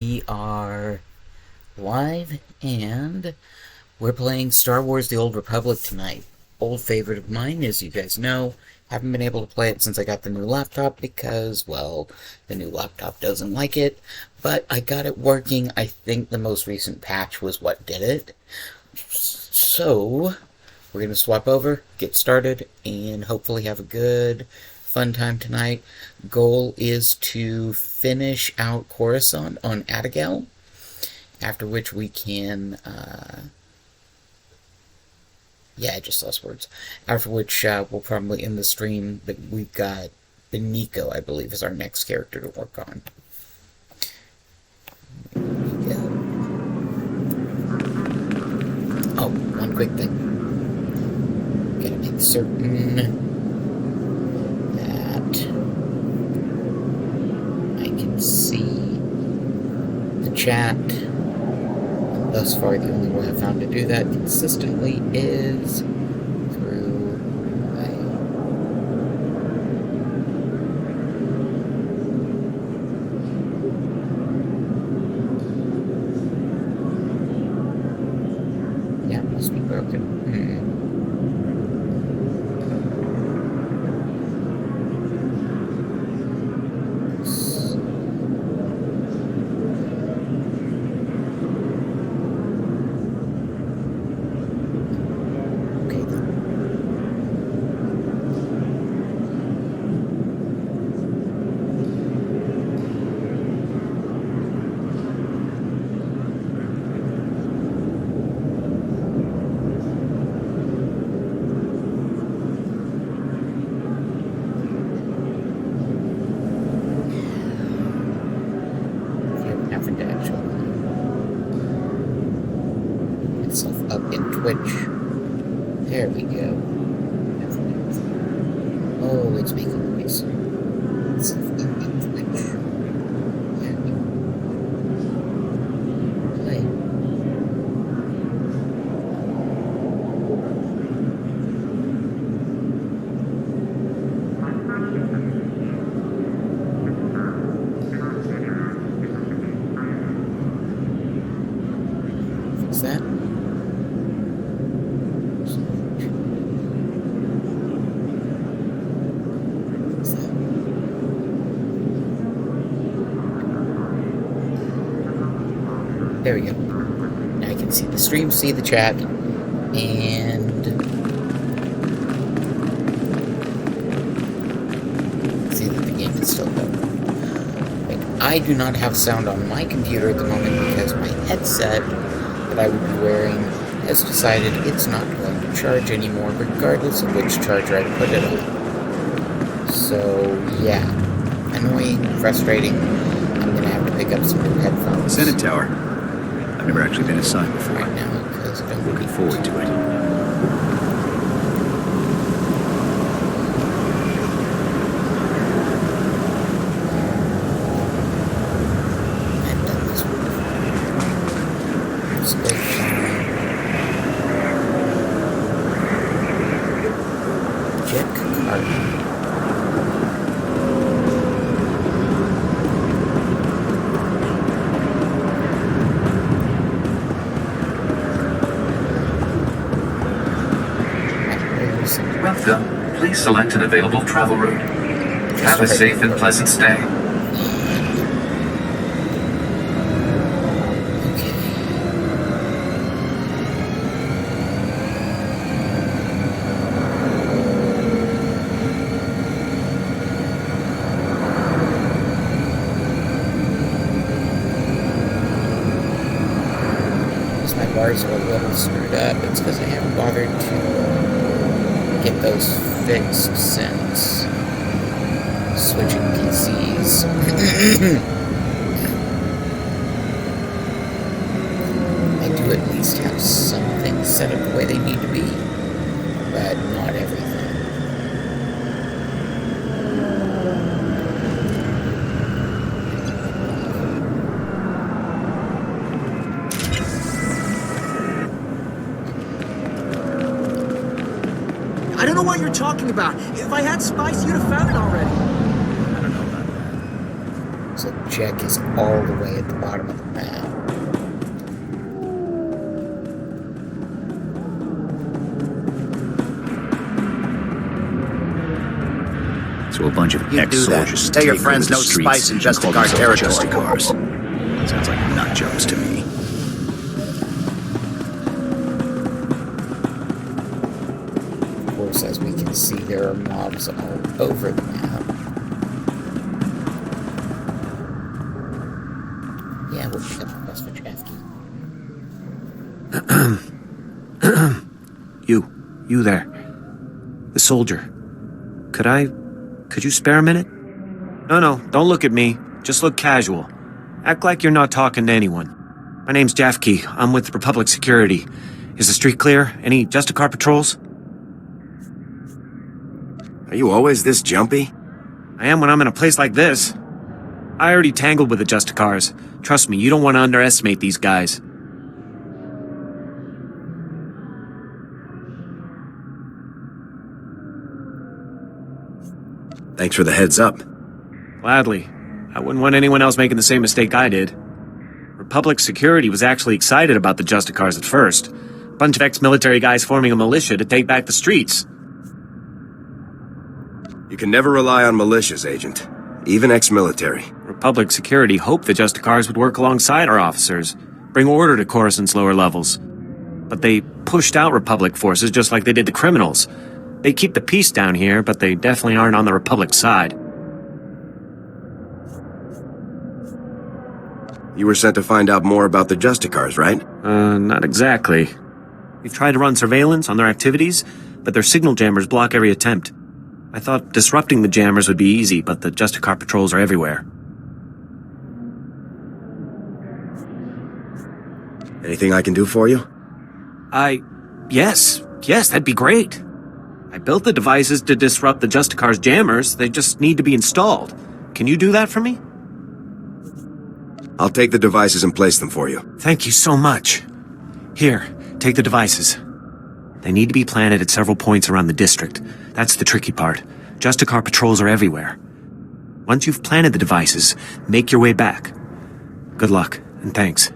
We are live, and we're playing Star Wars The Old Republic tonight. Old favorite of mine, as you guys know. Haven't been able to play it since I got the new laptop because, well, the new laptop doesn't like it. But I got it working. I think the most recent patch was what did it. So, we're going to swap over, get started, and hopefully have a good, fun time tonight. Goal is to finish out Coruscant on Adagal, after which we can, I just lost words. After which we'll probably end the stream, but we've got Beniko, I believe, is our next character to work on. There we go. Oh, one quick thing. Gotta make certain that I can see the chat. Thus far, the only way I've found to do that consistently is through yeah, it must be broken. There we go. Oh, it's making noise. Play. Fix that. There we go. Now I can see the stream, see the chat, and see that the game is still going. Right. I do not have sound on my computer at the moment because my headset that I would be wearing has decided it's not going to charge anymore, regardless of which charger I put it on. So, yeah. Annoying, frustrating. I'm going to have to pick up some new headphones. Senate Tower. I've never actually been inside before. Right now, because I don't Looking forward to it. I've done this before. It's great time. Jack Carter. Welcome. Please select an available travel route. Have a safe and pleasant stay. Because my bars are a little screwed up. It's because I haven't bothered to get those fixed since switching PCs. I do at least have some things set up the way they need to be, but not everything. I don't know what you're talking about. If I had spice, you'd have found it already. I don't know about that. So Jack is all the way at the bottom of the map. So a bunch of You do that. ex-soldiers Tell your take friends over the no streets spice in and Just a call Car themselves territory. Just a Cars. Sounds like nut jobs to me. Of course, as we can see, there are mobs all over the map. Yeah, we'll pick up Professor Chafsky. You there. The soldier. Could you spare a minute? No, don't look at me. Just look casual. Act like you're not talking to anyone. My name's Jafke. I'm with Republic Security. Is the street clear? Any Justicar patrols? Are you always this jumpy? I am when I'm in a place like this. I already tangled with the Justicars. Trust me, you don't want to underestimate these guys. Thanks for the heads up. Gladly. I wouldn't want anyone else making the same mistake I did. Republic Security was actually excited about the Justicars at first. Bunch of ex-military guys forming a militia to take back the streets. You can never rely on militias, Agent. Even ex-military. Republic Security hoped the Justicars would work alongside our officers, bring order to Coruscant's lower levels. But they pushed out Republic forces just like they did the criminals. They keep the peace down here, but they definitely aren't on the Republic side. You were sent to find out more about the Justicars, right? Not exactly. We've tried to run surveillance on their activities, but their signal jammers block every attempt. I thought disrupting the jammers would be easy, but the Justicar patrols are everywhere. Anything I can do for you? Yes, that'd be great. I built the devices to disrupt the Justicar's jammers. They just need to be installed. Can you do that for me? I'll take the devices and place them for you. Thank you so much. Here, take the devices. They need to be planted at several points around the district. That's the tricky part. Justicar patrols are everywhere. Once you've planted the devices, make your way back. Good luck, and thanks.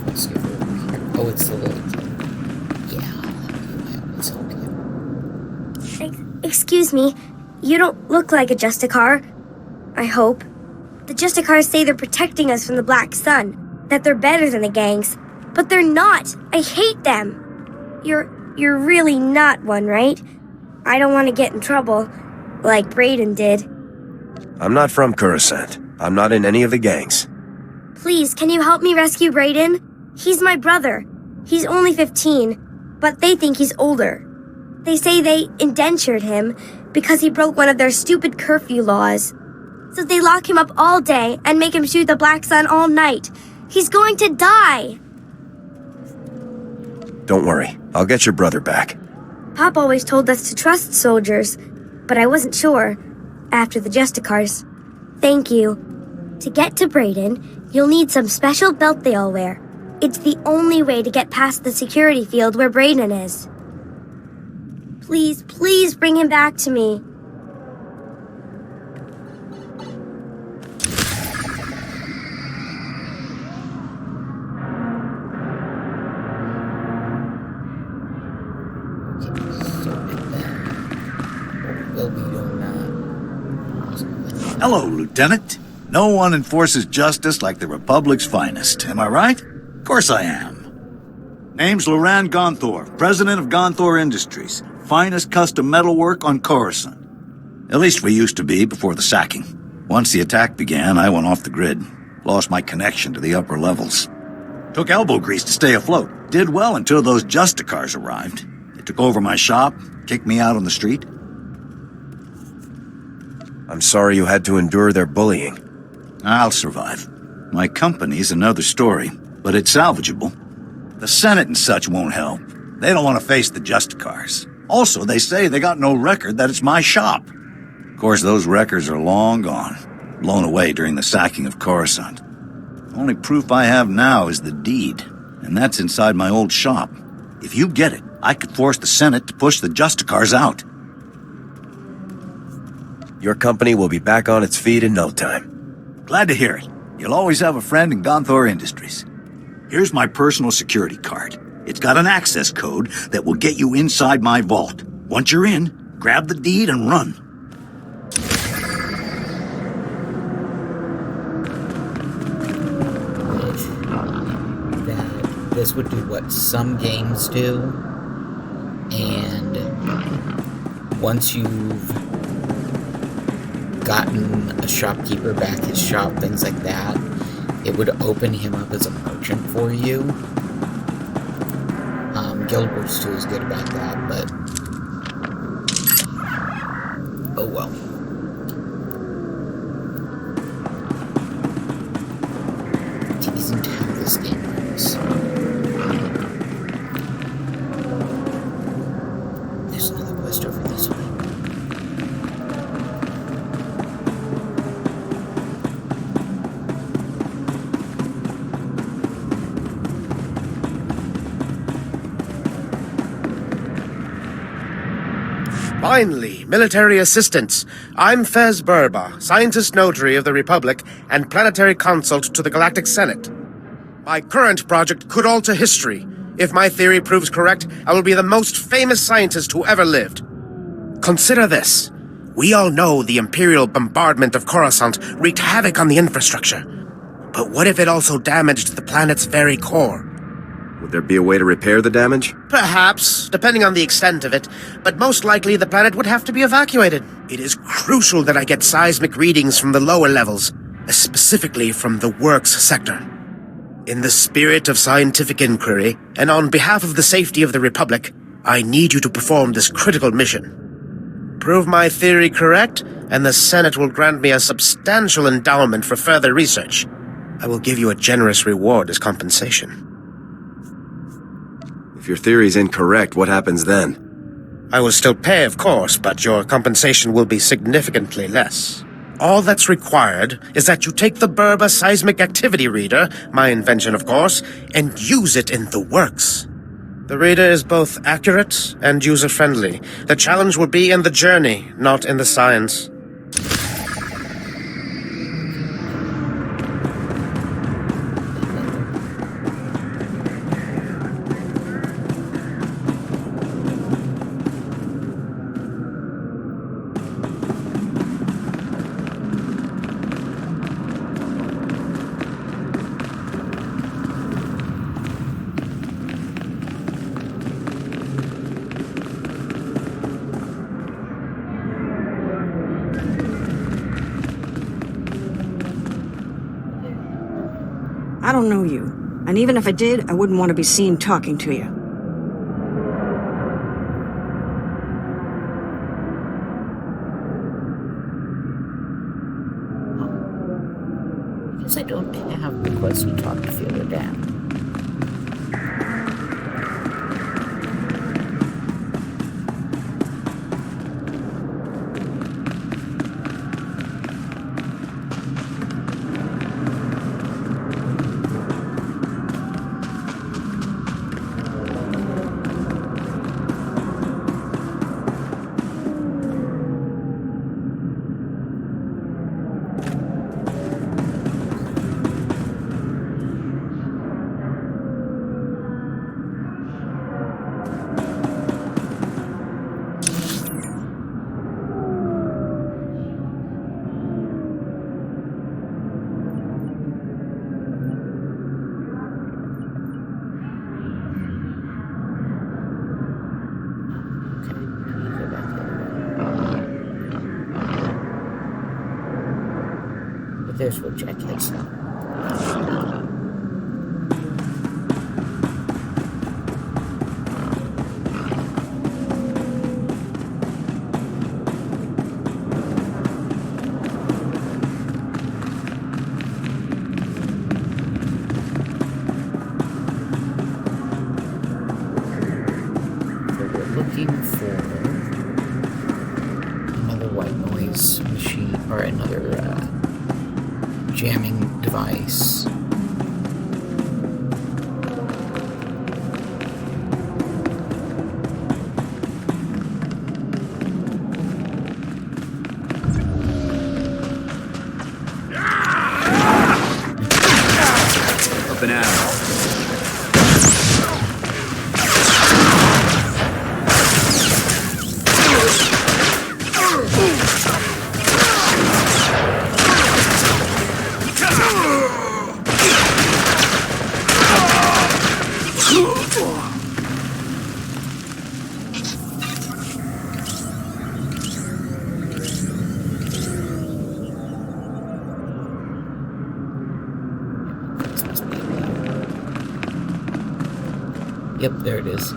Let's see if we're over here. Oh, it's the little kid. Yeah, I always help you. Excuse me, you don't look like a Justicar. I hope. The Justicars say they're protecting us from the Black Sun, that they're better than the gangs, but they're not. I hate them. You're really not one, right? I don't want to get in trouble, like Brayden did. I'm not from Coruscant. I'm not in any of the gangs. Please, can you help me rescue Brayden? He's my brother. He's only 15, but they think he's older. They say they indentured him because he broke one of their stupid curfew laws. So they lock him up all day and make him shoot the Black Sun all night. He's going to die! Don't worry. I'll get your brother back. Pop always told us to trust soldiers, but I wasn't sure after the Justicars. Thank you. To get to Brayden, you'll need some special belt they all wear. It's the only way to get past the security field where Brayden is. Please bring him back to me. Hello, Lieutenant. No one enforces justice like the Republic's finest. Am I right? Of course I am. Name's Loran Gonthor, president of Gonthor Industries. Finest custom metalwork on Coruscant. At least we used to be before the sacking. Once the attack began, I went off the grid. Lost my connection to the upper levels. Took elbow grease to stay afloat. Did well until those Justicars arrived. They took over my shop, kicked me out on the street. I'm sorry you had to endure their bullying. I'll survive. My company's another story, but it's salvageable. The Senate and such won't help. They don't want to face the Justicars. Also, they say they got no record that it's my shop. Of course, those records are long gone, blown away during the sacking of Coruscant. Only proof I have now is the deed, and that's inside my old shop. If you get it, I could force the Senate to push the Justicars out. Your company will be back on its feet in no time. Glad to hear it. You'll always have a friend in Gonthor Industries. Here's my personal security card. It's got an access code that will get you inside my vault. Once you're in, grab the deed and run. This would do what some games do, and once you've gotten a shopkeeper back his shop, things like that, it would open him up as a merchant for you. Guild Wars 2 is good about that, but oh well. It isn't how this game works. There's another quest over this way. Finally, military assistance. I'm Fez Burba, scientist notary of the Republic and planetary consult to the Galactic Senate. My current project could alter history. If my theory proves correct, I will be the most famous scientist who ever lived. Consider this. We all know the Imperial bombardment of Coruscant wreaked havoc on the infrastructure. But what if it also damaged the planet's very core? Would there be a way to repair the damage? Perhaps, depending on the extent of it, but most likely the planet would have to be evacuated. It is crucial that I get seismic readings from the lower levels, specifically from the Works sector. In the spirit of scientific inquiry, and on behalf of the safety of the Republic, I need you to perform this critical mission. Prove my theory correct, and the Senate will grant me a substantial endowment for further research. I will give you a generous reward as compensation. If your theory's incorrect, what happens then? I will still pay, of course, but your compensation will be significantly less. All that's required is that you take the Burba Seismic Activity Reader, my invention of course, and use it in the Works. The reader is both accurate and user-friendly. The challenge will be in the journey, not in the science. I don't know you, and even if I did, I wouldn't want to be seen talking to you. I guess I don't have the quest to talk to Fielder Dan. There's where Jack is now. So we're looking for antivirus machine or another jamming device. Up and at 'em. Yep, there it is.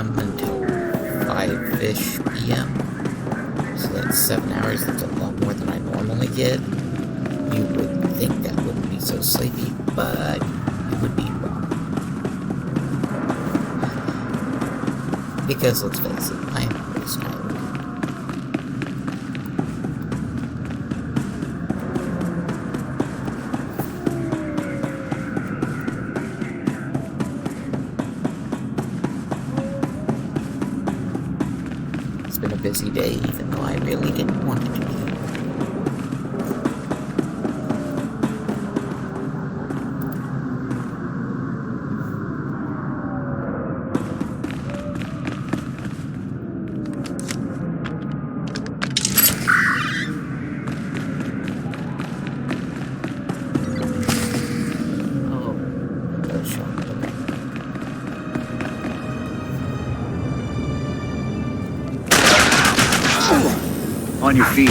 Until 5-ish p.m. So that's 7 hours. That's a lot more than I normally get. You would think that wouldn't be so sleepy, but you would be wrong. Because let's face it, I am always tired. Busy day, even though I really didn't want it to be. Oh, that was shot. On your feet.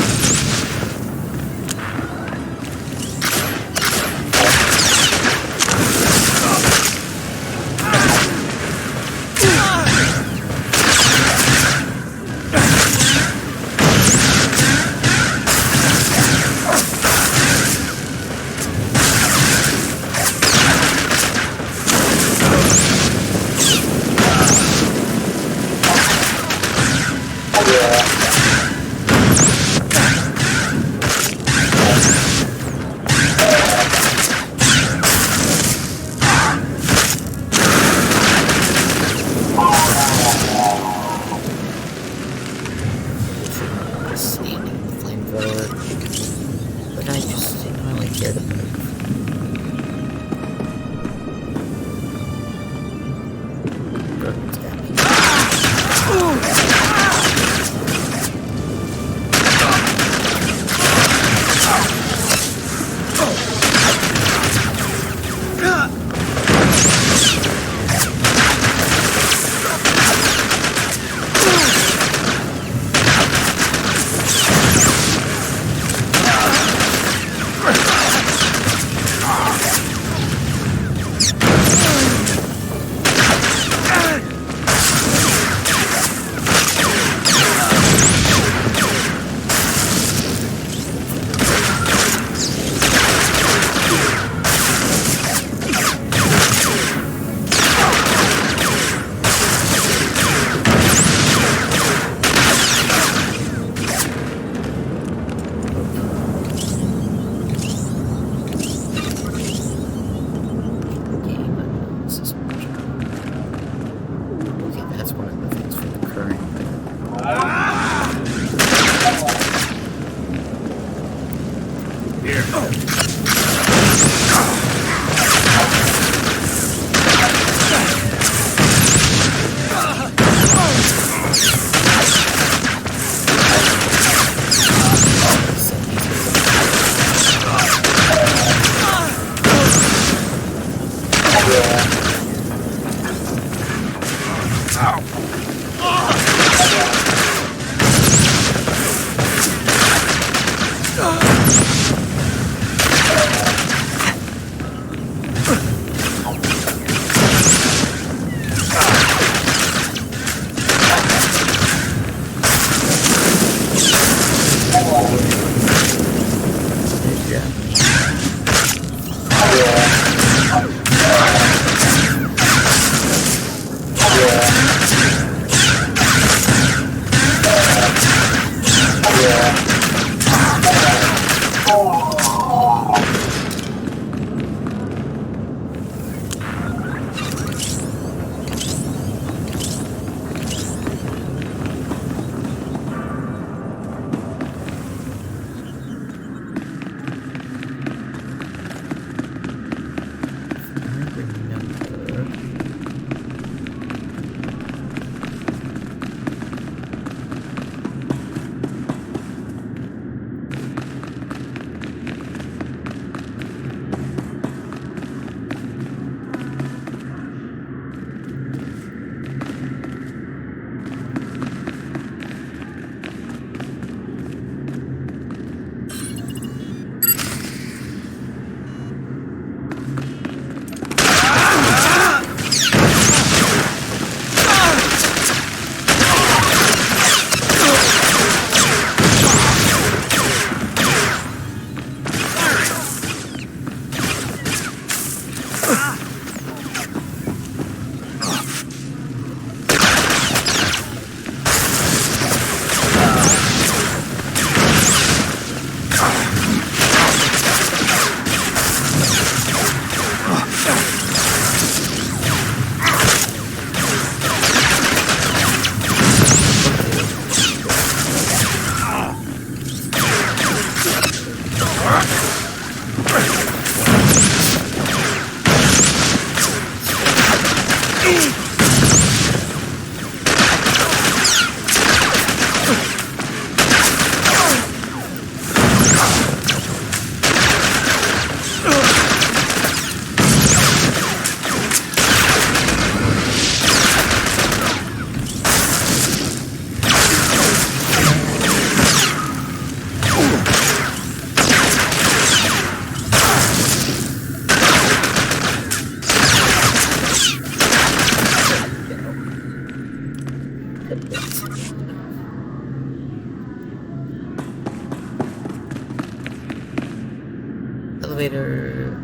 Elevator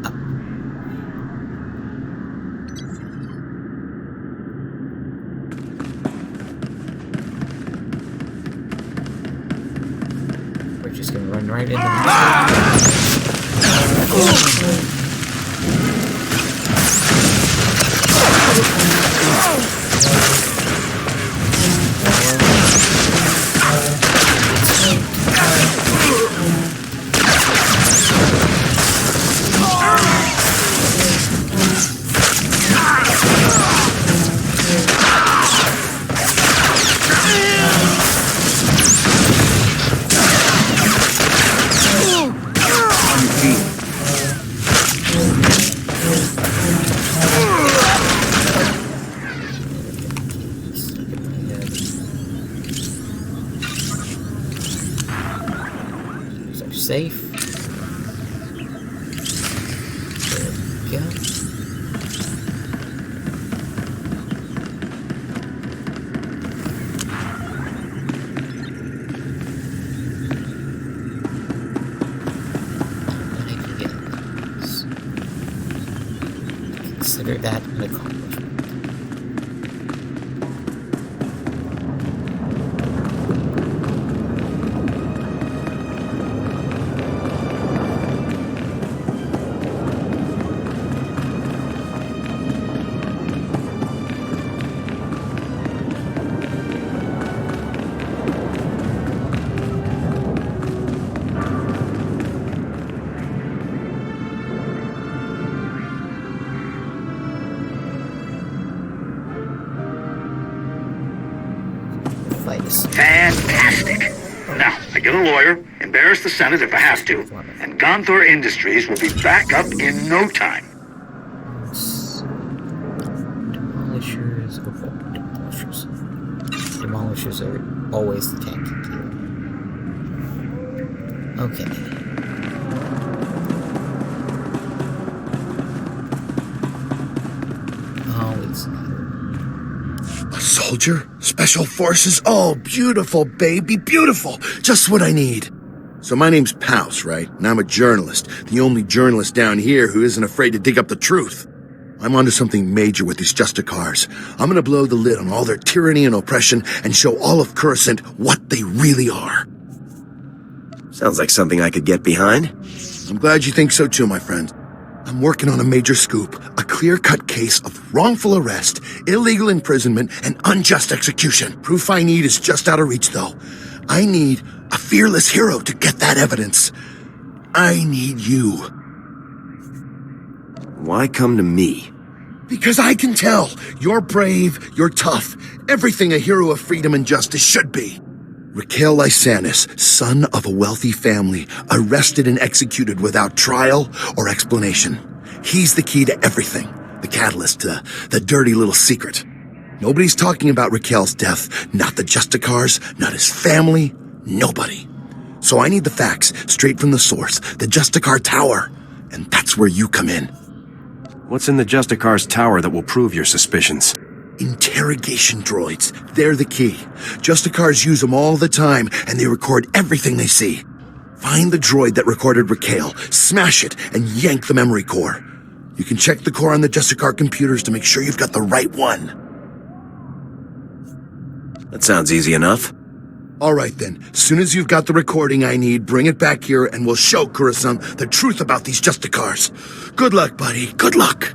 up. We're just gonna run right into safe. There we go. Consider that an accomplishment. Fantastic. Now, I get a lawyer, embarrass the Senate if I have to, and Gonthor Industries will be back up in no time. Demolishers, go for it. demolishers. Demolishers are always the tanky killer. Okay. Always another. A soldier? Special forces? Oh, beautiful, baby, beautiful. Just what I need. So my name's Pouse, right? And I'm a journalist. The only journalist down here who isn't afraid to dig up the truth. I'm onto something major with these Justicars. I'm gonna blow the lid on all their tyranny and oppression and show all of Coruscant what they really are. Sounds like something I could get behind. I'm glad you think so too, my friend. I'm working on a major scoop, a clear-cut case of wrongful arrest, illegal imprisonment, and unjust execution. Proof I need is just out of reach, though. I need a fearless hero to get that evidence. I need you. Why come to me? Because I can tell. You're brave, you're tough, everything a hero of freedom and justice should be. Raquel Lysanis, son of a wealthy family, arrested and executed without trial or explanation. He's the key to everything. The catalyst to the dirty little secret. Nobody's talking about Raquel's death. Not the Justicars, not his family, nobody. So I need the facts straight from the source, the Justicar Tower. And that's where you come in. What's in the Justicar's tower that will prove your suspicions? Interrogation droids. They're the key. Justicars use them all the time, and they record everything they see. Find the droid that recorded Raquel, smash it, and yank the memory core. You can check the core on the Justicar computers to make sure you've got the right one. That sounds easy enough. All right then. Soon as you've got the recording I need, bring it back here and we'll show Coruscant the truth about these Justicars. Good luck, buddy. Good luck.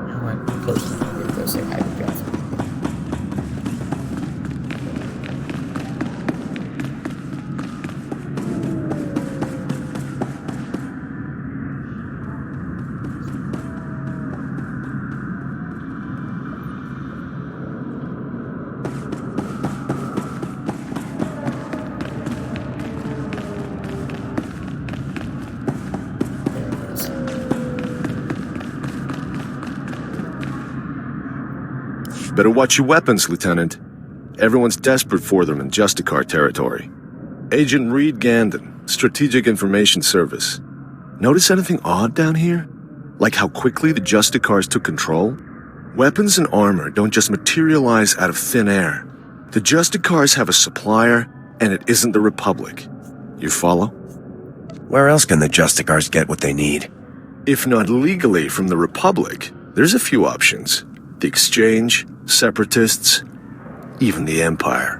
Now I'm close enough to go say hi to Jeff. Better watch your weapons, Lieutenant. Everyone's desperate for them in Justicar territory. Agent Reed Gandon, Strategic Information Service. Notice anything odd down here? Like how quickly the Justicars took control? Weapons and armor don't just materialize out of thin air. The Justicars have a supplier, and it isn't the Republic. You follow? Where else can the Justicars get what they need? If not legally from the Republic, there's a few options. The Exchange, Separatists, even the Empire.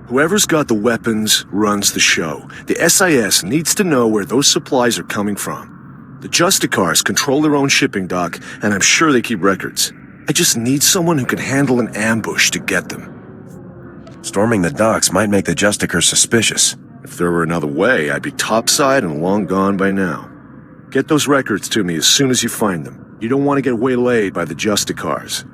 Whoever's got the weapons runs the show. The SIS needs to know where those supplies are coming from. The Justicars control their own shipping dock, and I'm sure they keep records. I just need someone who can handle an ambush to get them. Storming the docks might make the Justicars suspicious. If there were another way, I'd be topside and long gone by now. Get those records to me as soon as you find them. You don't want to get waylaid by the Justicars.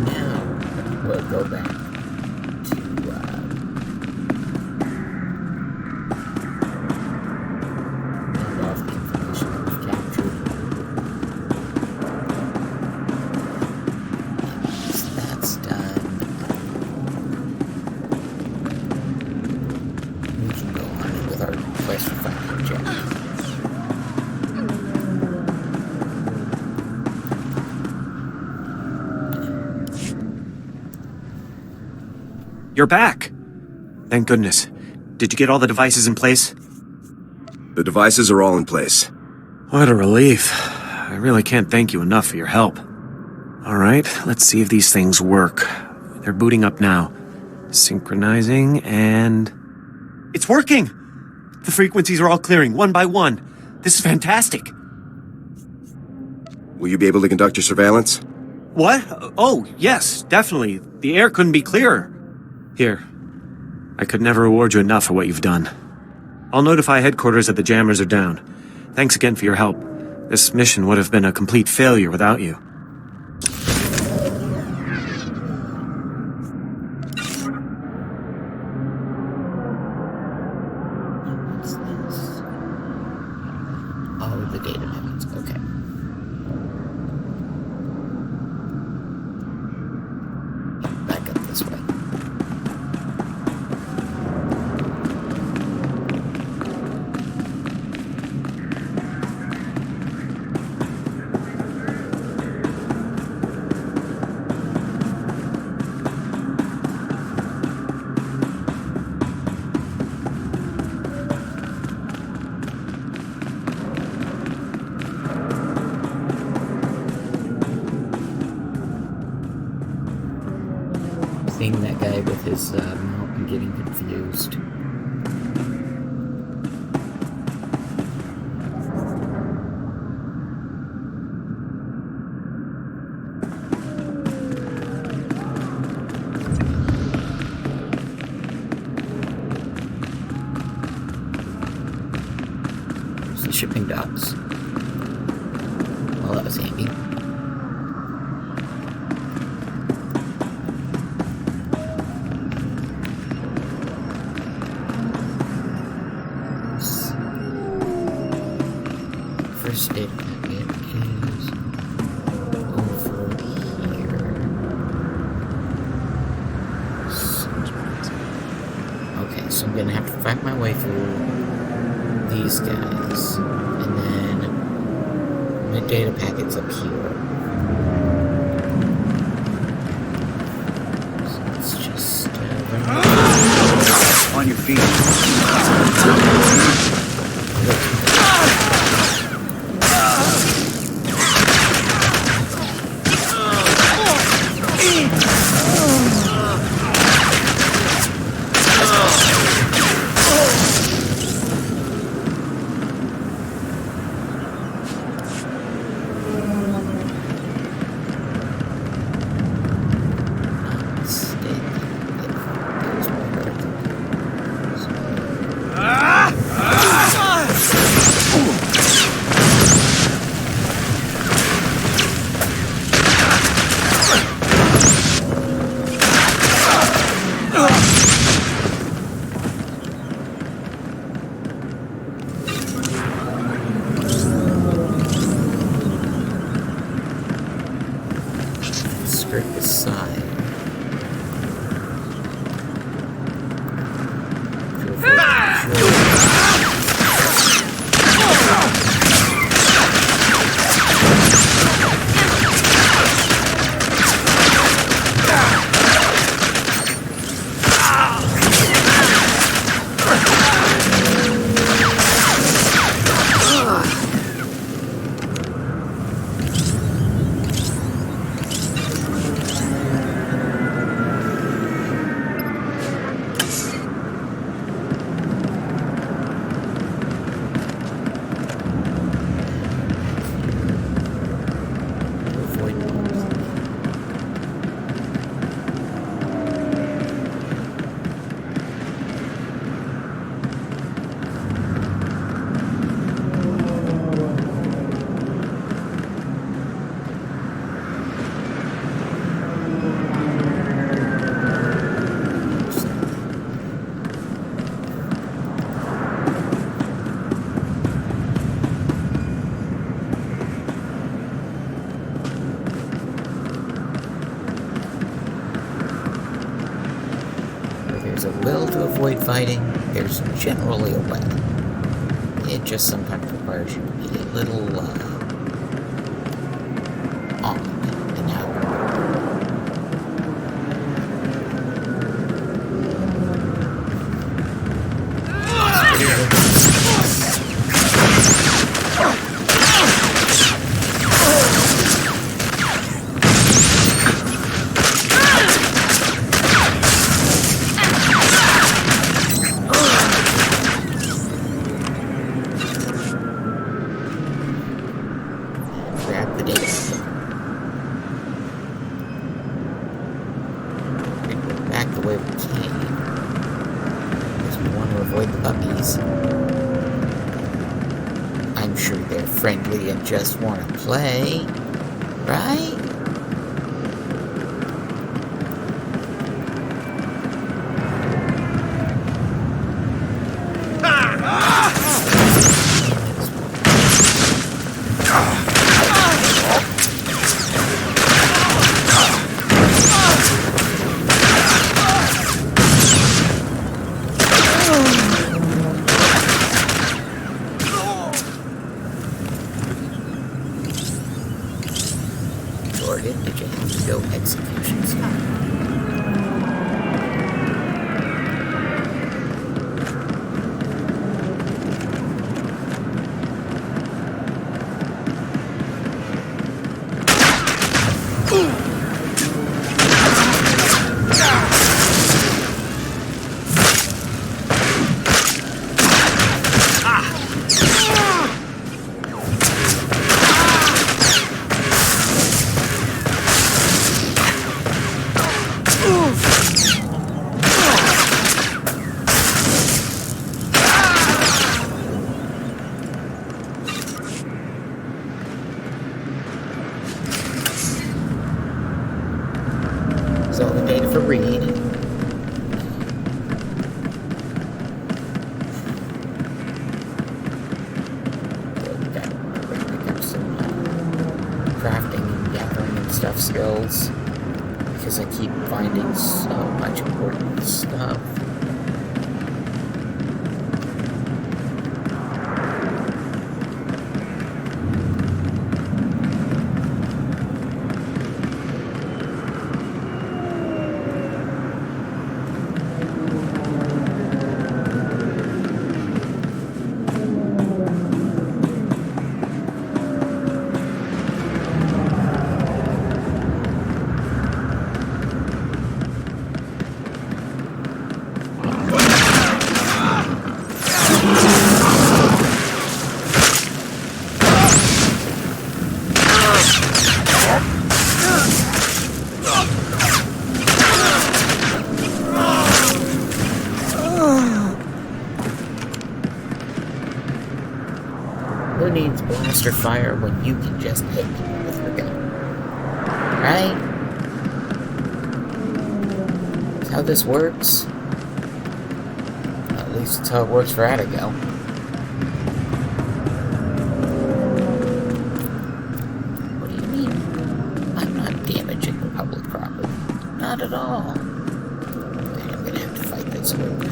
Now, we'll go back to, round off the information that we've captured. Once that's done, we can go on with our quest for finding Jeff. You're back! Thank goodness. Did you get all the devices in place? The devices are all in place. What a relief. I really can't thank you enough for your help. Alright, let's see if these things work. They're booting up now. Synchronizing, and... It's working! The frequencies are all clearing, one by one. This is fantastic. Will you be able to conduct your surveillance? What? Oh, yes, definitely. The air couldn't be clearer. Here. I could never reward you enough for what you've done. I'll notify headquarters that the jammers are down. Thanks again for your help. This mission would have been a complete failure without you. Seeing that guy with his mount and getting confused. There's the shipping docks. Well, that was handy. First data packet is over here. Okay, so I'm gonna have to fight my way through these guys, and then the data packet's up here. So let's just On your feet. skirt this side. There's a will to avoid fighting, there's generally a way. It just sometimes requires you to be a little, on and out. I'm sure they're friendly and just want to play, right? Jordan, did you have to go execution style? Ah! Here's all the data for Reed. Pick up some crafting and gathering and stuff skills, because I keep finding so much important stuff. Who needs blaster fire when you can just hit people with your gun? Right? That's how this works. At least it's how it works for Attigo. What do you mean? I'm not damaging Republic property. Not at all. Okay, I'm gonna have to fight this group.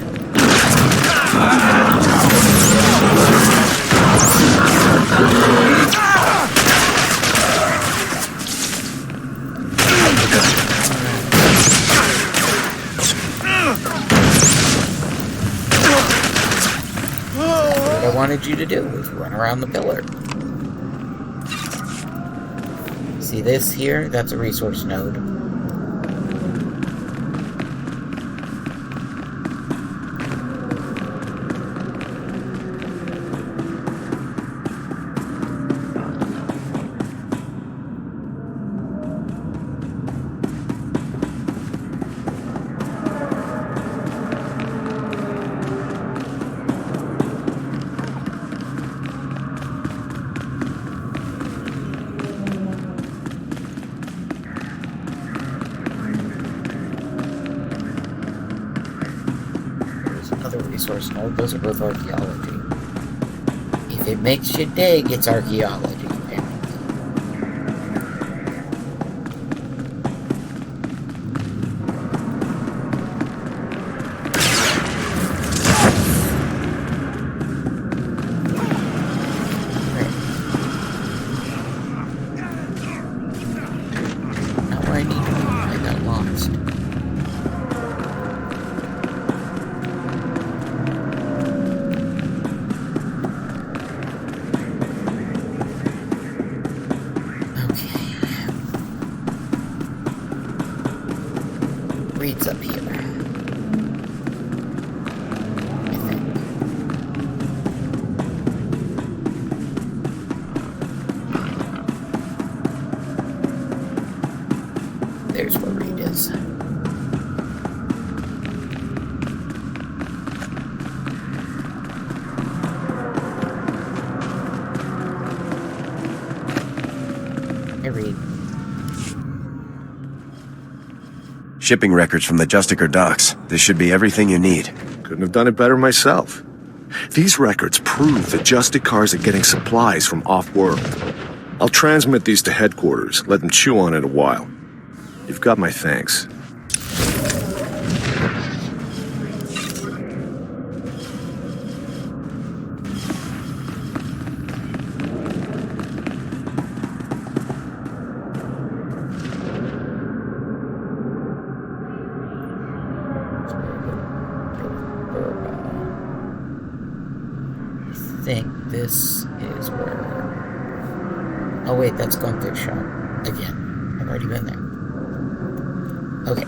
What I wanted you to do was run around the pillar. See this here? That's a resource node. Resource node, those are both archaeology. If it makes you dig, it's archaeology, apparently. Right. Not where I need to be. I got lost. Reed's up here. I think. There's where Reed is. Hey, Reed. Shipping records from the Justicar docks. This should be everything you need. Couldn't have done it better myself. These records prove that Justicars are getting supplies from off-world. I'll transmit these to headquarters, let them chew on it a while. You've got my thanks. I think this is where... Oh wait, that's Gunther's shop. Again. I've already been there. Okay.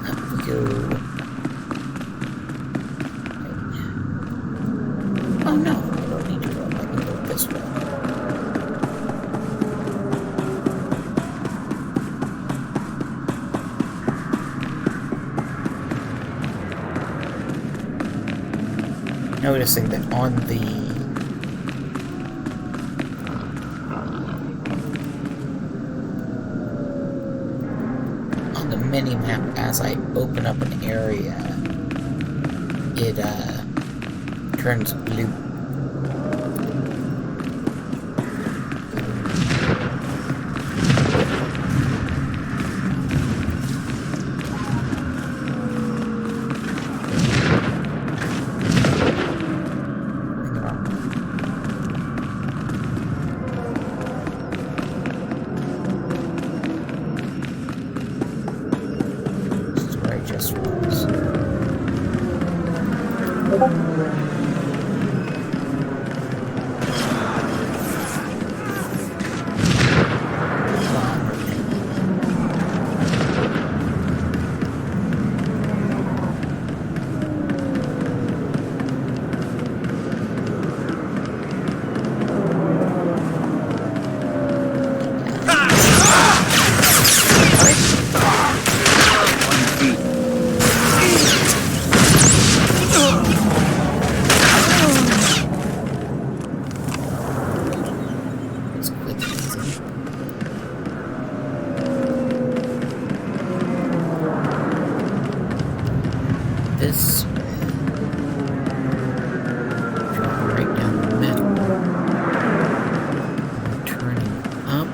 Up we go. Oh no, I don't need to go. I can go this way. Noticing that on the the mini-map, as I open up an area, it turns blue. This drop right down the middle, turning up.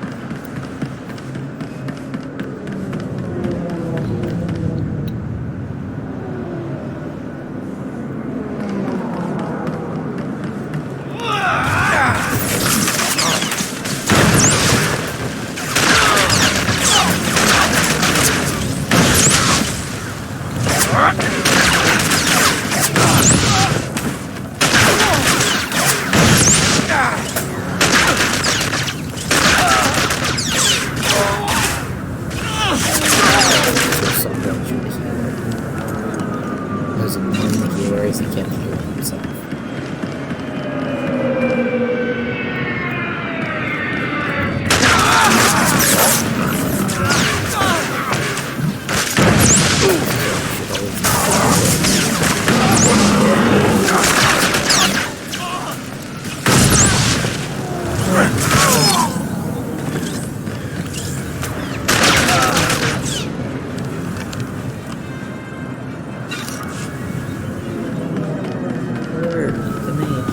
There's a moment he worries he can't heal himself.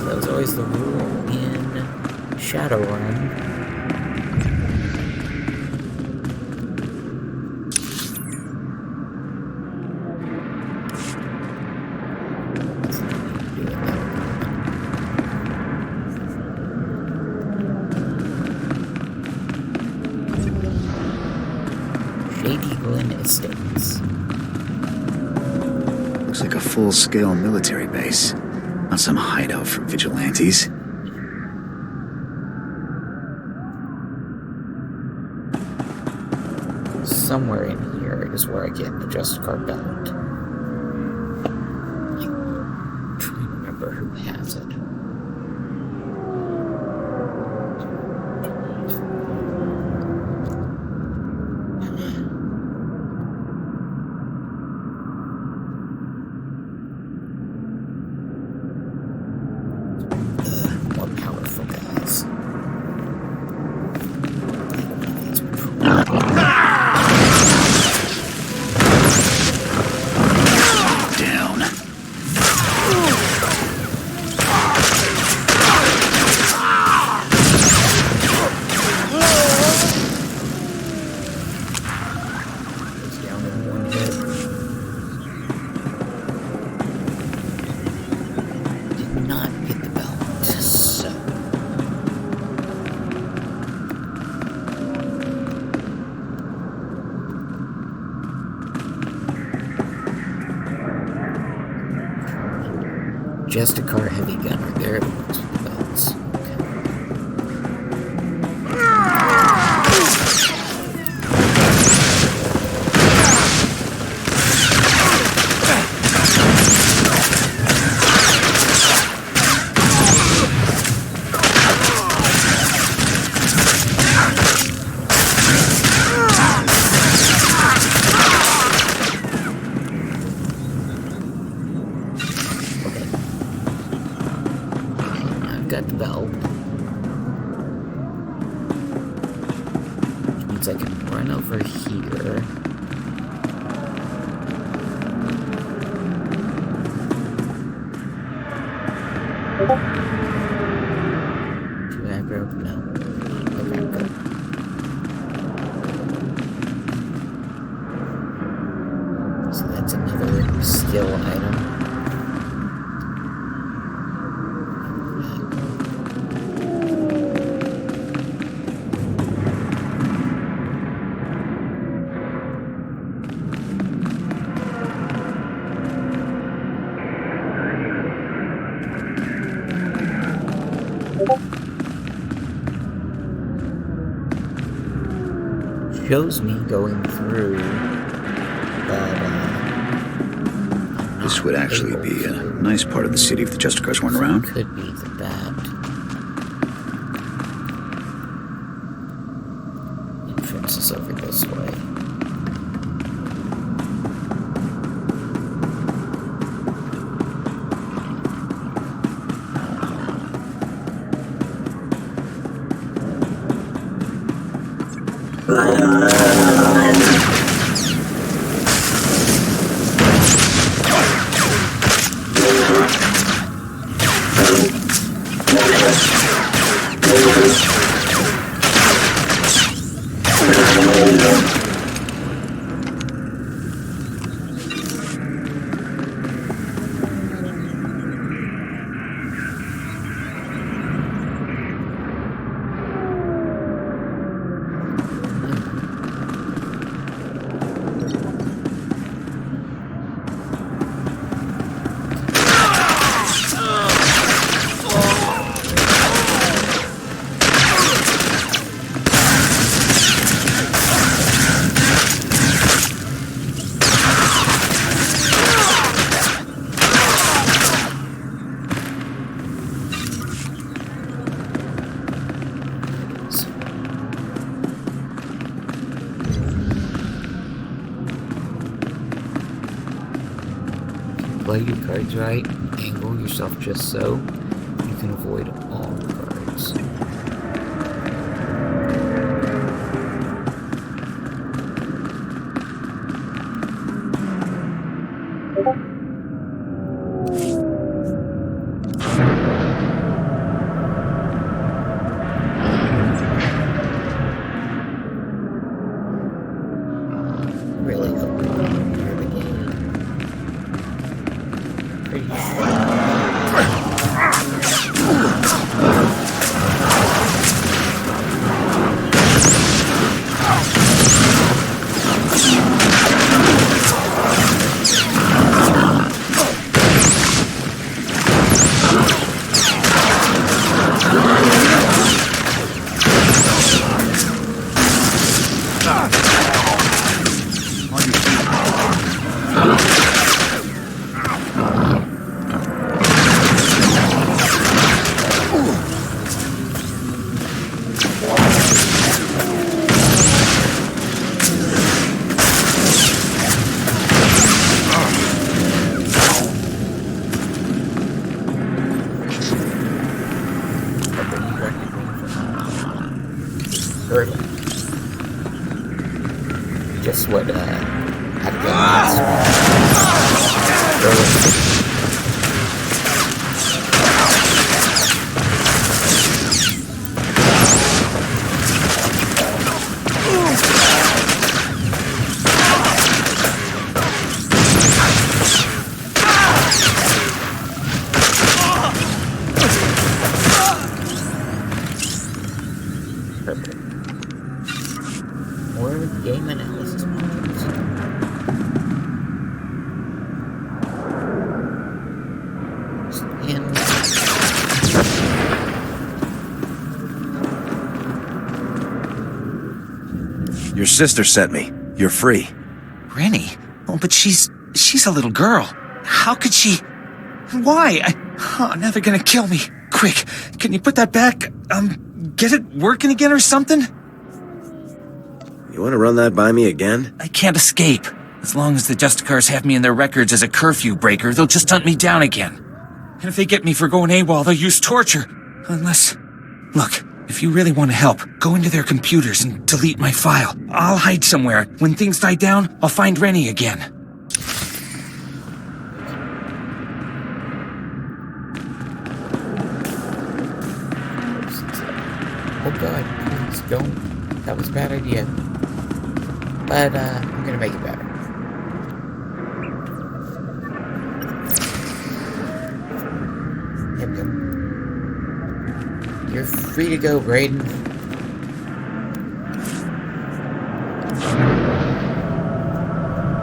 That was always the rule in Shadowrun. Shady Glen Estates. Looks like a full-scale military base. Not some hideout for vigilantes. Somewhere in here is where I get the Justicar belt. I'm trying to remember who has it. More powerful guys. Down. Goes down in one hit. Did not get the belt, so. Justicar heavy gunner. There it was with the belts. I've got the belt. Which means I can run over here. skill item. Shows me going through, but This would actually be a nice part of the city if the Justicars weren't around. Could be that. Entrance is over this way. Play your cards right, angle yourself just so you can avoid all the cards. Really hope you hear the game. Pretty hurdle. Just what, had to go last Perfect. More game analysis modules. Your sister sent me. You're free. Rennie? Oh, but she's a little girl. How could she... Why? Now they're gonna kill me. Quick, can you put that back? Get it working again or something? You want to run that by me again? I can't escape. As long as the Justicars have me in their records as a curfew breaker, they'll just hunt me down again. And if they get me for going AWOL, they'll use torture. Unless... Look, if you really want to help, go into their computers and delete my file. I'll hide somewhere. When things die down, I'll find Rennie again. Oh god, please don't. That was a bad idea. But, I'm gonna make it better. There we go. You're free to go, Brayden.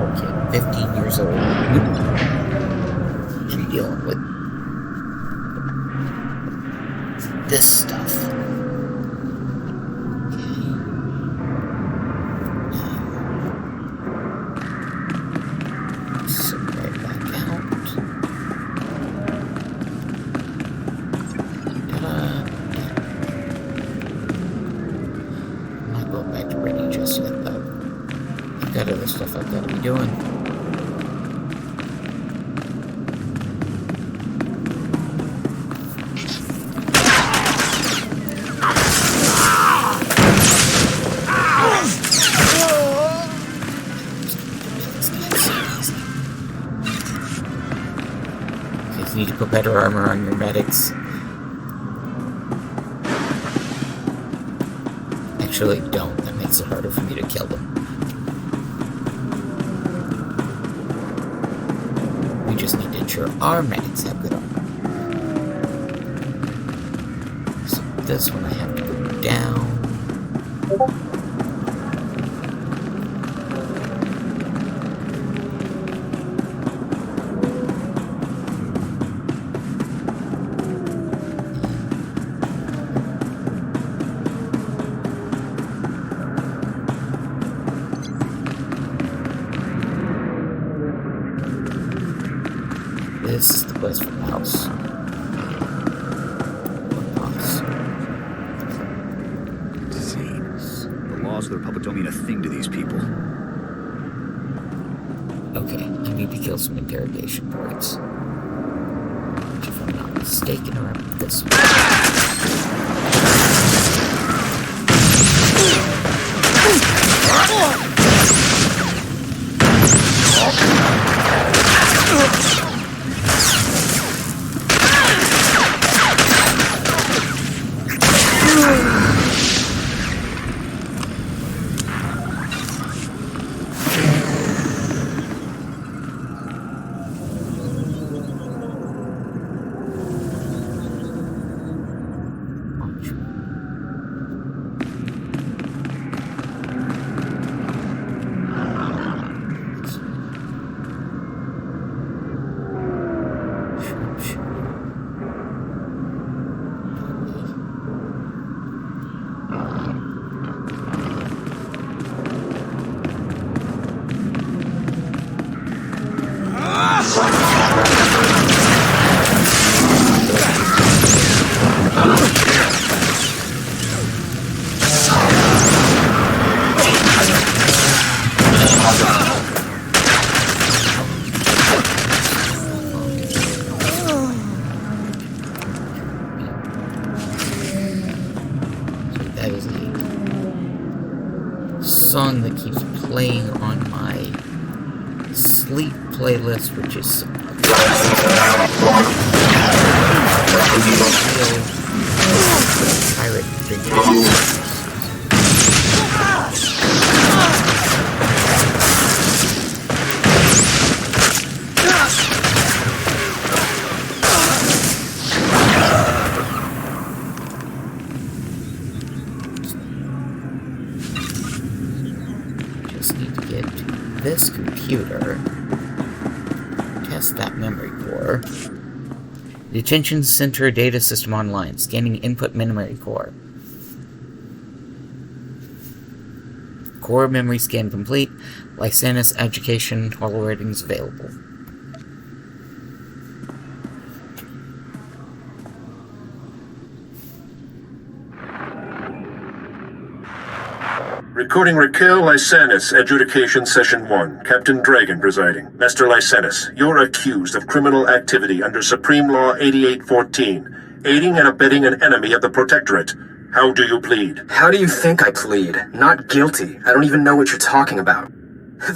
Okay, 15 years old. What are you dealing with? This stuff. So right back out. I'm not going back to Brittany just yet, though. I've got other stuff I've got to be doing. You need to put better armor on your medics. Actually, don't. That makes it harder for me to kill them. We just need to ensure our medics have good armor. So this one I have to go down. This is the place for the house. Disease. The laws of the Republic don't mean a thing to these people. Okay, I need to kill some interrogation droids. Which, if I'm not mistaken, are up this way. That is a song that keeps playing on my sleep playlist, which is pirate figures. This computer, test that memory core. Detention Center Data System online, scanning input memory core. Core memory scan complete. Lysanus education holo ratings available. Recording Raquel Lysanus, Adjudication Session 1. Captain Dragon presiding. Master Lysanus, you're accused of criminal activity under Supreme Law 8814, aiding and abetting an enemy of the Protectorate. How do you plead? How do you think I plead? Not guilty. I don't even know what you're talking about.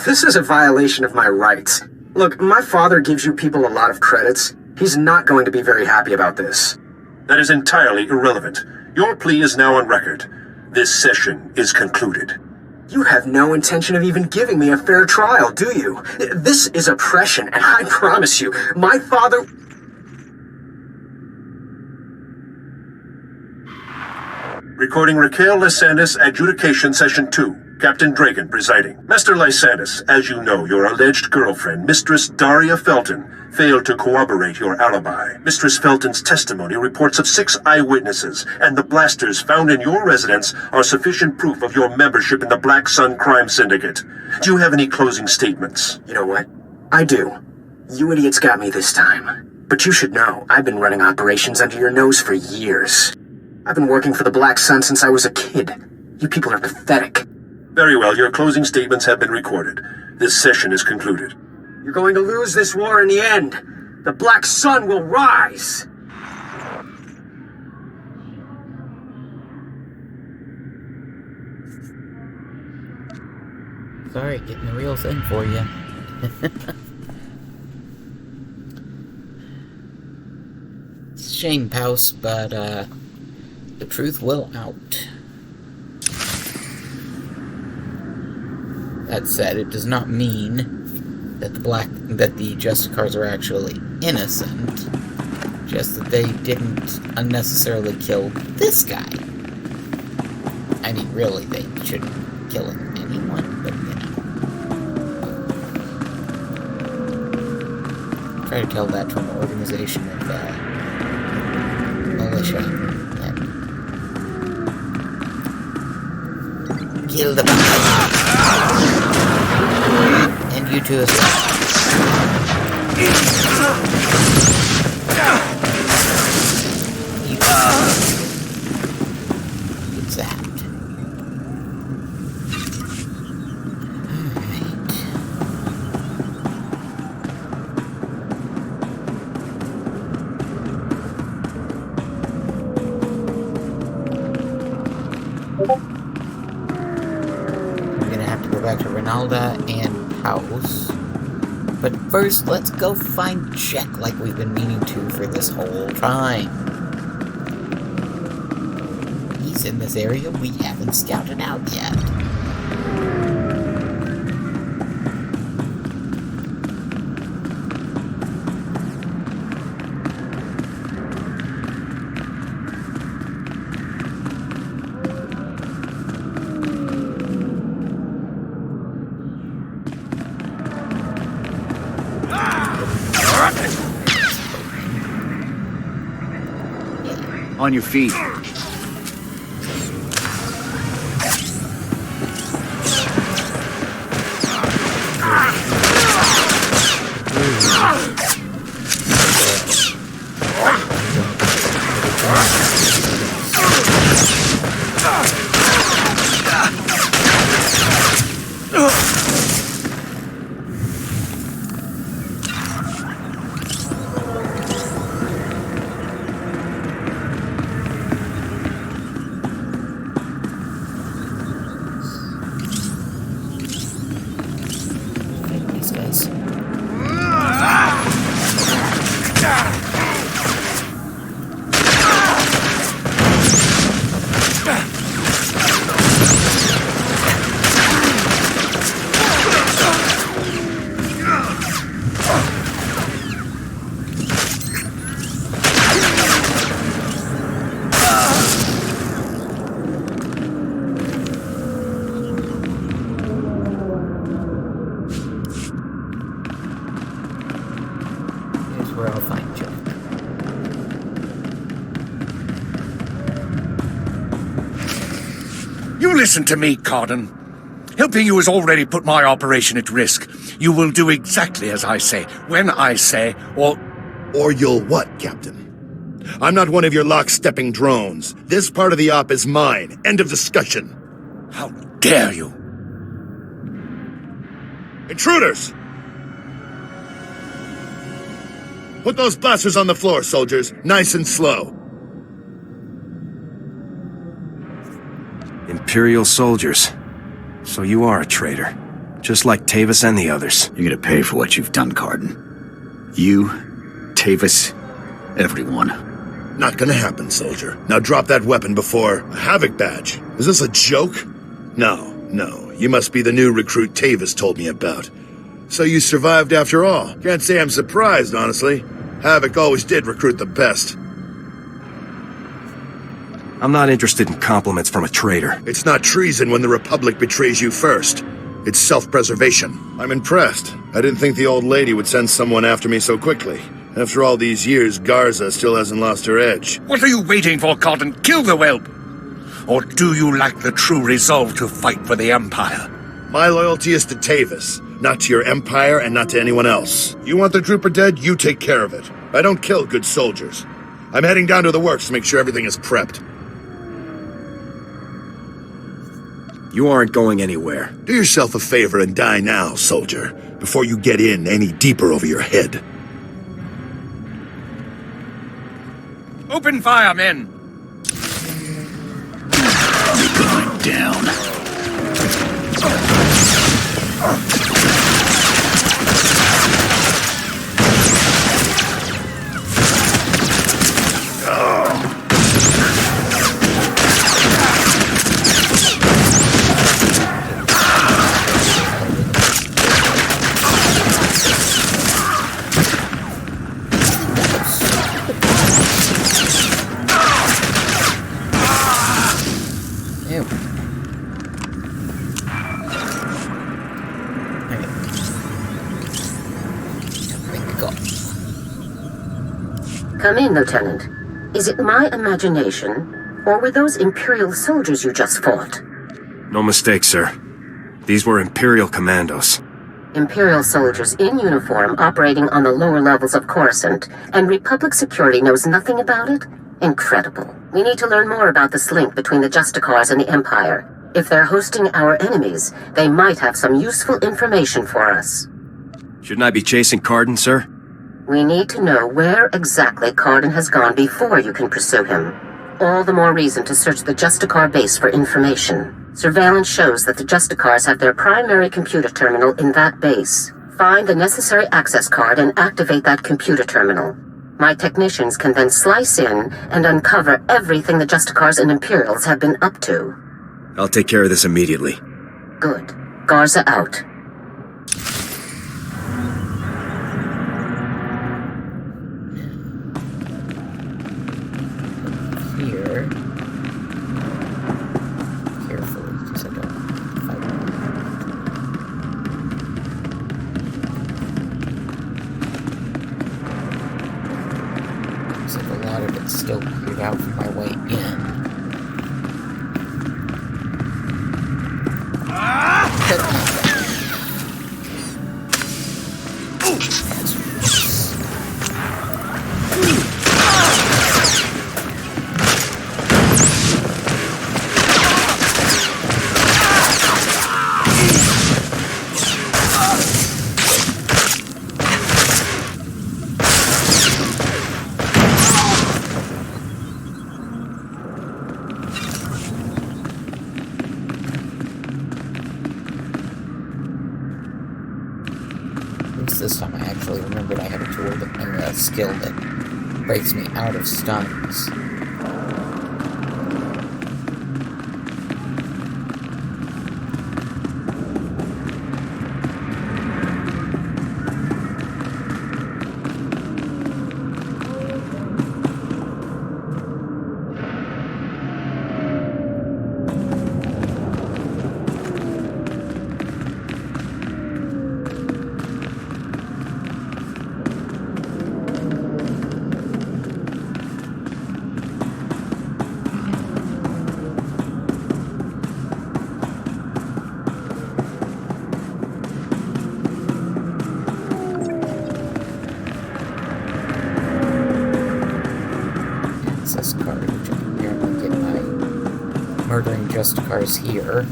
This is a violation of my rights. Look, my father gives you people a lot of credits. He's not going to be very happy about this. That is entirely irrelevant. Your plea is now on record. This session is concluded. You have no intention of even giving me a fair trial, do you? This is oppression, and I promise you, my father... Recording Raquel Lysanis, Adjudication Session 2. Captain Dragon presiding. Master Lysanis, as you know, your alleged girlfriend, Mistress Daria Felton, failed to corroborate your alibi. Mistress Felton's testimony reports of 6 eyewitnesses, and the blasters found in your residence are sufficient proof of your membership in the Black Sun Crime Syndicate. Do you have any closing statements? You know what? I do. You idiots got me this time. But you should know, I've been running operations under your nose for years. I've been working for the Black Sun since I was a kid. You people are pathetic. Very well, your closing statements have been recorded. This session is concluded. You're going to lose this war in the end. The Black Sun will rise. Sorry, getting the real thing for you. It's a shame, Paus, but the truth will out. That said, it does not mean that the Justicars are actually innocent. Just that they didn't unnecessarily kill this guy. I mean, really, they shouldn't kill anyone, but you know. Try to tell that from an organization of militia. And kill the bastard. And you too as well. It's that. We're gonna have to go back to Ronalda and Paus. But first, let's go find Jack like we've been meaning to for this whole time. He's in this area we haven't scouted out yet. On your feet. Where I'll find Jack. You listen to me, Cardin. Helping you has already put my operation at risk. You will do exactly as I say, when I say, or you'll what, Captain? I'm not one of your lock-stepping drones. This part of the op is mine. End of discussion. How dare you? Intruders! Put those blasters on the floor, soldiers. Nice and slow. Imperial soldiers. So you are a traitor. Just like Tavis and the others. You're gonna pay for what you've done, Cardin. You, Tavis, everyone. Not gonna happen, soldier. Now drop that weapon before... A Havoc badge. Is this a joke? No. You must be the new recruit Tavis told me about. So you survived after all. Can't say I'm surprised, honestly. Havoc always did recruit the best. I'm not interested in compliments from a traitor. It's not treason when the Republic betrays you first. It's self-preservation. I'm impressed. I didn't think the old lady would send someone after me so quickly. After all these years, Garza still hasn't lost her edge. What are you waiting for, Cotton? Kill the whelp! Or do you lack the true resolve to fight for the Empire? My loyalty is to Tavis, not to your empire and not to anyone else. You want the trooper dead, you take care of it. I don't kill good soldiers. I'm heading down to the works to make sure everything is prepped. You aren't going anywhere. Do yourself a favor and die now, soldier, before you get in any deeper over your head. Open fire, men! You're going down. Come in, Lieutenant. Is it my imagination, or were those Imperial soldiers you just fought? No mistake, sir. These were Imperial commandos. Imperial soldiers in uniform operating on the lower levels of Coruscant, and Republic security knows nothing about it? Incredible. We need to learn more about this link between the Justicars and the Empire. If they're hosting our enemies, they might have some useful information for us. Shouldn't I be chasing Cardin, sir? We need to know where exactly Cardin has gone before you can pursue him. All the more reason to search the Justicar base for information. Surveillance shows that the Justicars have their primary computer terminal in that base. Find the necessary access card and activate that computer terminal. My technicians can then slice in and uncover everything the Justicars and Imperials have been up to. I'll take care of this immediately. Good. Garza out. Here. Carefully, because I don't fight. Looks like a lot of it's still cleared out from my way in. This time I actually remembered I had a tool that, or a skill that breaks me out of stuns. Access card, which I can apparently get by murdering Justicars here.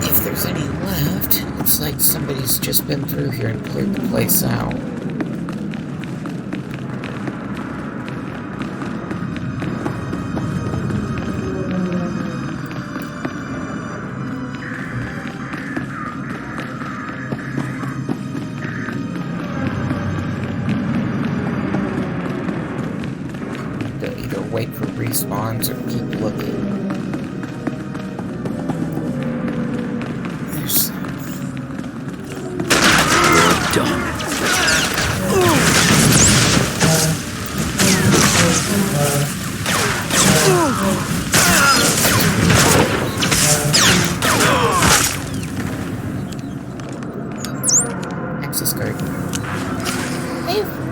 If there's any left, looks like somebody's just been through here and cleared the place out. Wait for respawns or keep looking. There's... We're done.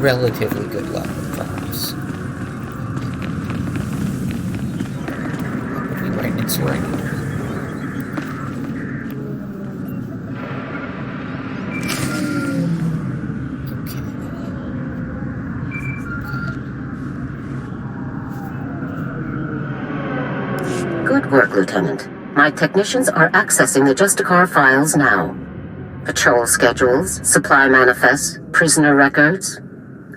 relatively good luck with prompts. Put me right next to right now. Good work, Lieutenant. My technicians are accessing the Justicar files now. Patrol schedules, supply manifests, prisoner records.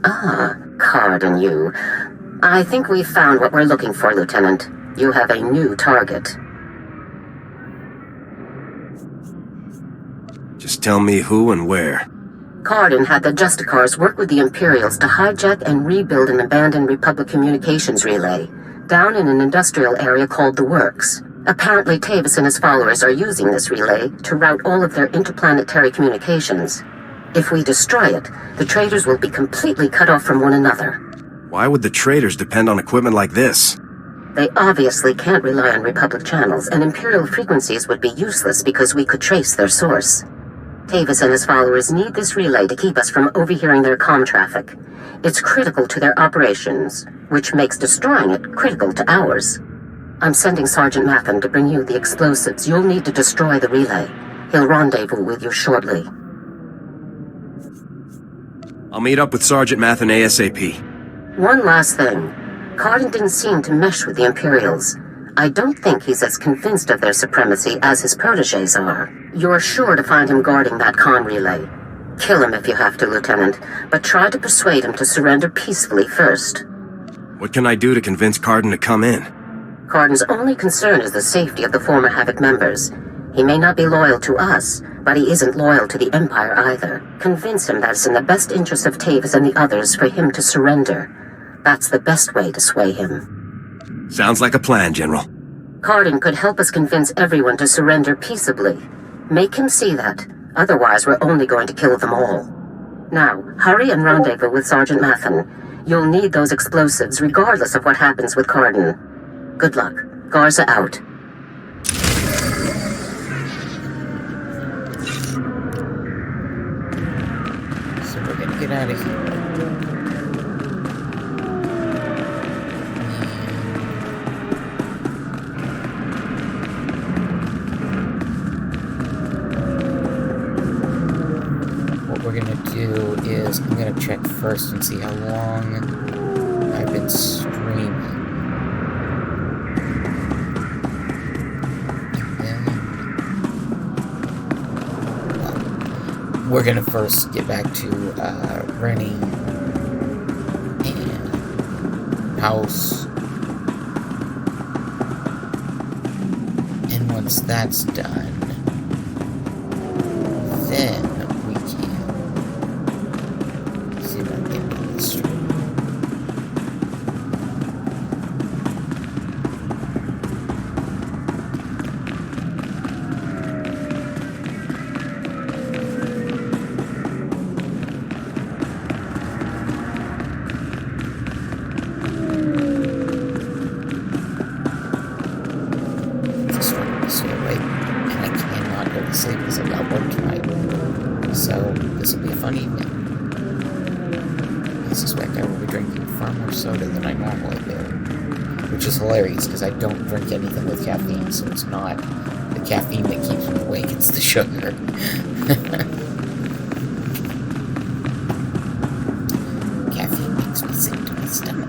Ah, Card and you. I think we've found what we're looking for, Lieutenant. You have a new target. Just tell me who and where. Cardin had the Justicars work with the Imperials to hijack and rebuild an abandoned Republic communications relay down in an industrial area called the Works. Apparently, Tavis and his followers are using this relay to route all of their interplanetary communications. If we destroy it, the traitors will be completely cut off from one another. Why would the traitors depend on equipment like this? They obviously can't rely on Republic channels, and Imperial frequencies would be useless because we could trace their source. Tavis and his followers need this relay to keep us from overhearing their comm traffic. It's critical to their operations, which makes destroying it critical to ours. I'm sending Sergeant Mathen to bring you the explosives you'll need to destroy the relay. He'll rendezvous with you shortly. I'll meet up with Sergeant Mathen ASAP. One last thing. Cardin didn't seem to mesh with the Imperials. I don't think he's as convinced of their supremacy as his protégés are. You're sure to find him guarding that comm relay. Kill him if you have to, Lieutenant, but try to persuade him to surrender peacefully first. What can I do to convince Cardin to come in? Cardin's only concern is the safety of the former Havoc members. He may not be loyal to us, but he isn't loyal to the Empire either. Convince him that it's in the best interest of Tavis and the others for him to surrender. That's the best way to sway him. Sounds like a plan, General. Cardin could help us convince everyone to surrender peaceably. Make him see that. Otherwise, we're only going to kill them all. Now, hurry and rendezvous with Sergeant Mathen. You'll need those explosives regardless of what happens with Cardin. Good luck. Garza out. So we're gonna get out of here. What we're gonna do is I'm gonna check first and see how long I've been streaming. We're gonna first get back to Rennie and House, and once that's done, then we can see if I can get on the stream. Hilarious because I don't drink anything with caffeine, so it's not the caffeine that keeps me awake, it's the sugar. Caffeine makes me sick to my stomach.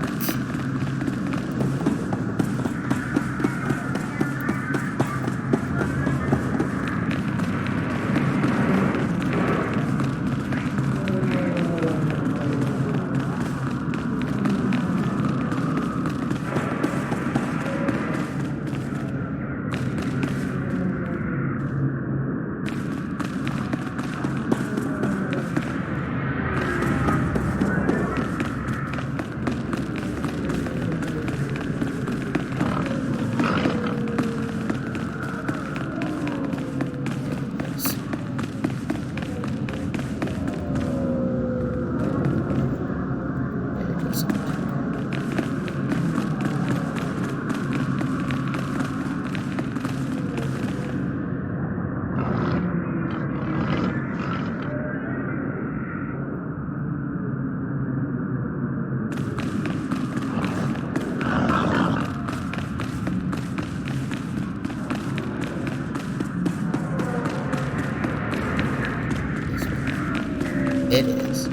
It is.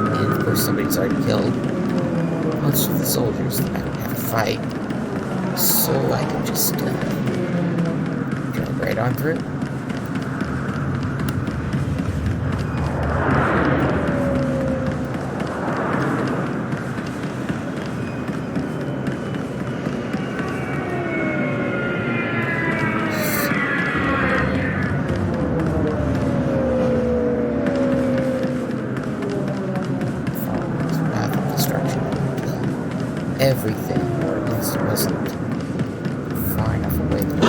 And of course somebody's already killed most of the soldiers that I would have to fight. So I can just go right on through. Everything, or at least it wasn't far enough away to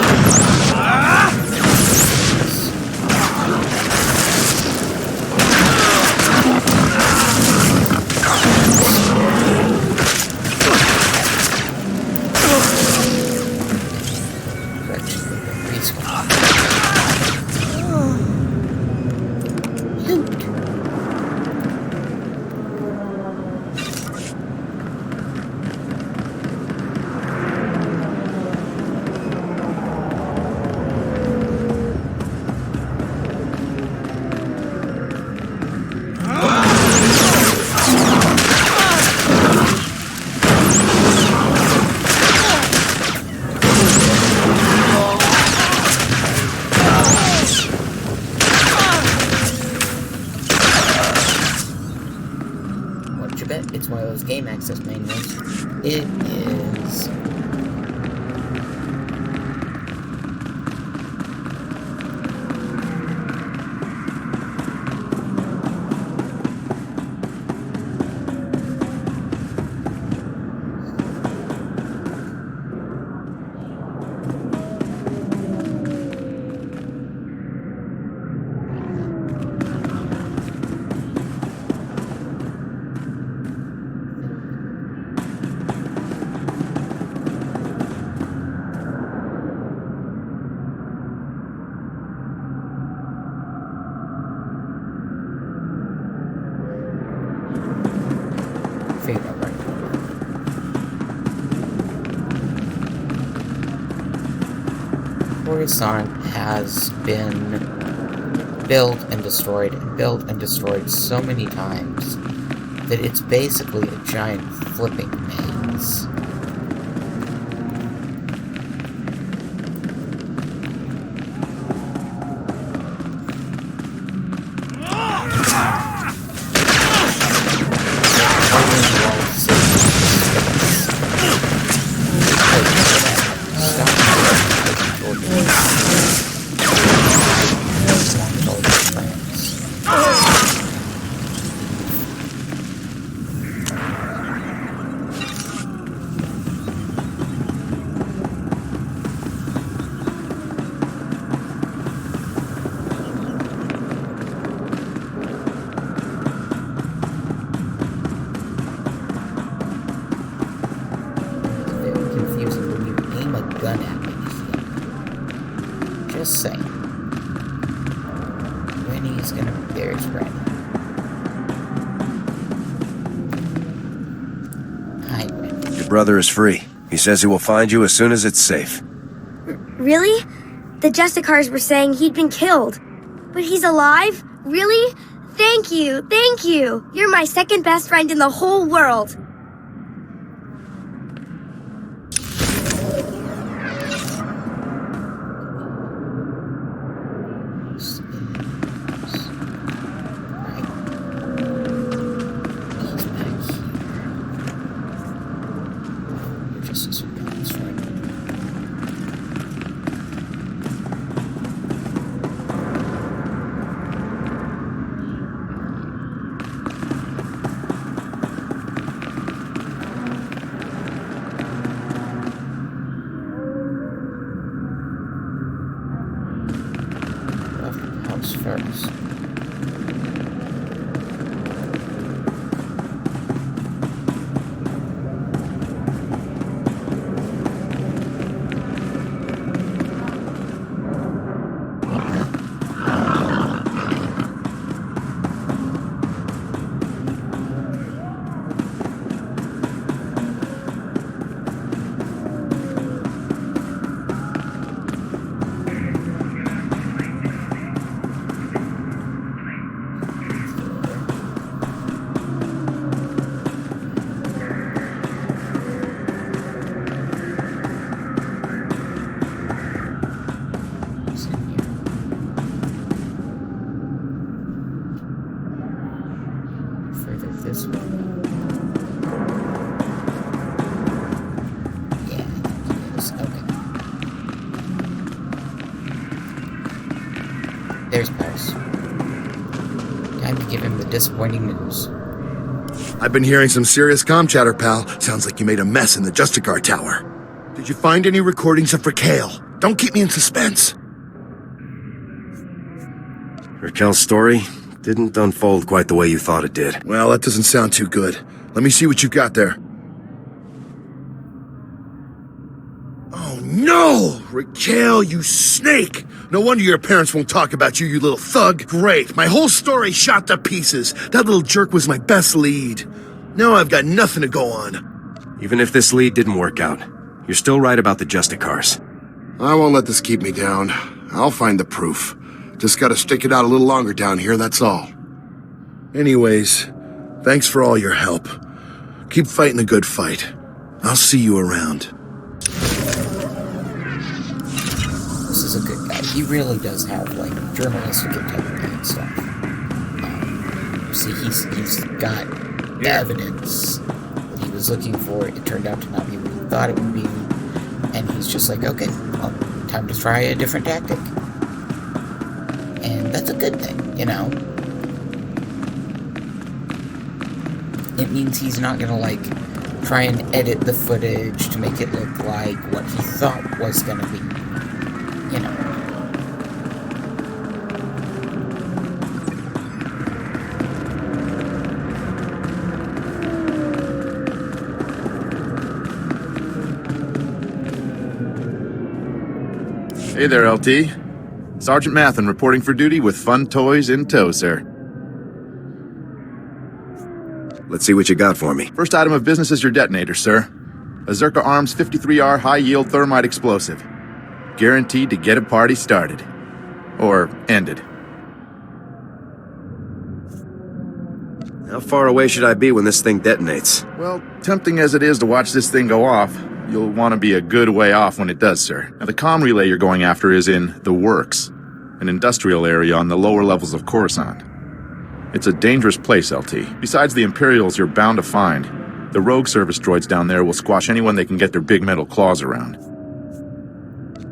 It's one of those game access manuals. It is. Coruscant has been built and destroyed so many times that it's basically a giant flipping maze. Just saying. Winnie's gonna be very spread. Hi, Winnie. Your brother is free. He says he will find you as soon as it's safe. Really? The Justicars were saying he'd been killed. But he's alive? Really? Thank you, thank you. You're my second best friend in the whole world. First. disappointing news. I've been hearing some serious comm chatter, pal. Sounds like you made a mess in the Justicar Tower. Did you find any recordings of Raquel? Don't keep me in suspense. Raquel's story didn't unfold quite the way you thought it did. Well, that doesn't sound too good. Let me see what you got there. Oh no! Raquel, you snake! No wonder your parents won't talk about you, you little thug. Great, my whole story shot to pieces. That little jerk was my best lead. Now I've got nothing to go on. Even if this lead didn't work out, you're still right about the Justicars. I won't let this keep me down. I'll find the proof. Just gotta stick it out a little longer down here, that's all. Anyways, thanks for all your help. Keep fighting the good fight. I'll see you around. This is a good guy. He really does have, like, journalistic integrity and stuff. See, he's got evidence that he was looking for. It turned out to not be what he thought it would be. And he's just like, okay, well, time to try a different tactic. And that's a good thing, you know? It means he's not gonna, like, try and edit the footage to make it look like what he thought was gonna be, you know. Hey there, LT. Sergeant Mathen reporting for duty with fun toys in tow, sir. Let's see what you got for me. First item of business is your detonator, sir. A Zerka Arms 53R high-yield thermite explosive. Guaranteed to get a party started. Or ended. How far away should I be when this thing detonates? Well, tempting as it is to watch this thing go off, you'll want to be a good way off when it does, sir. Now, the comm relay you're going after is in the Works, an industrial area on the lower levels of Coruscant. It's a dangerous place, LT. Besides the Imperials you're bound to find, the rogue service droids down there will squash anyone they can get their big metal claws around.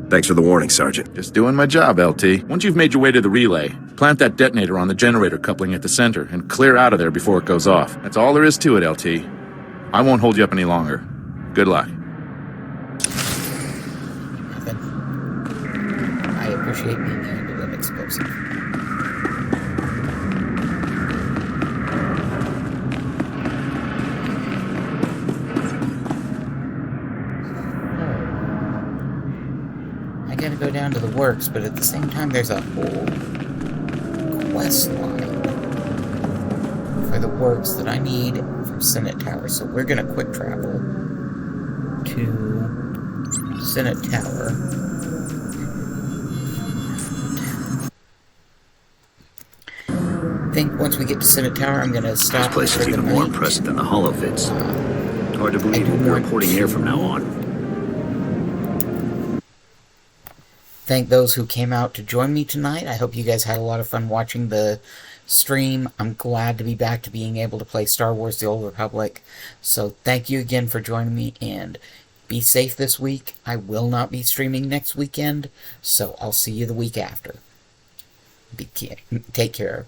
Thanks for the warning, Sergeant. Just doing my job, LT. Once you've made your way to the relay, plant that detonator on the generator coupling at the center and clear out of there before it goes off. That's all there is to it, LT. I won't hold you up any longer. Good luck. I appreciate being handled an explosive. I gotta go down to the Works, but at the same time there's a whole quest line for the Works that I need from Senate Tower, so we're gonna quick travel to Senate Tower. I think once we get to Senate Tower, I'm gonna stop. This place is even more impressive than the Holovitz. Hard to believe we'll be reporting here from now on. Thank those who came out to join me tonight. I hope you guys had a lot of fun watching the stream. I'm glad to be back to being able to play Star Wars The Old Republic. So thank you again for joining me, and be safe this week. I will not be streaming next weekend, so I'll see you the week after. Take care.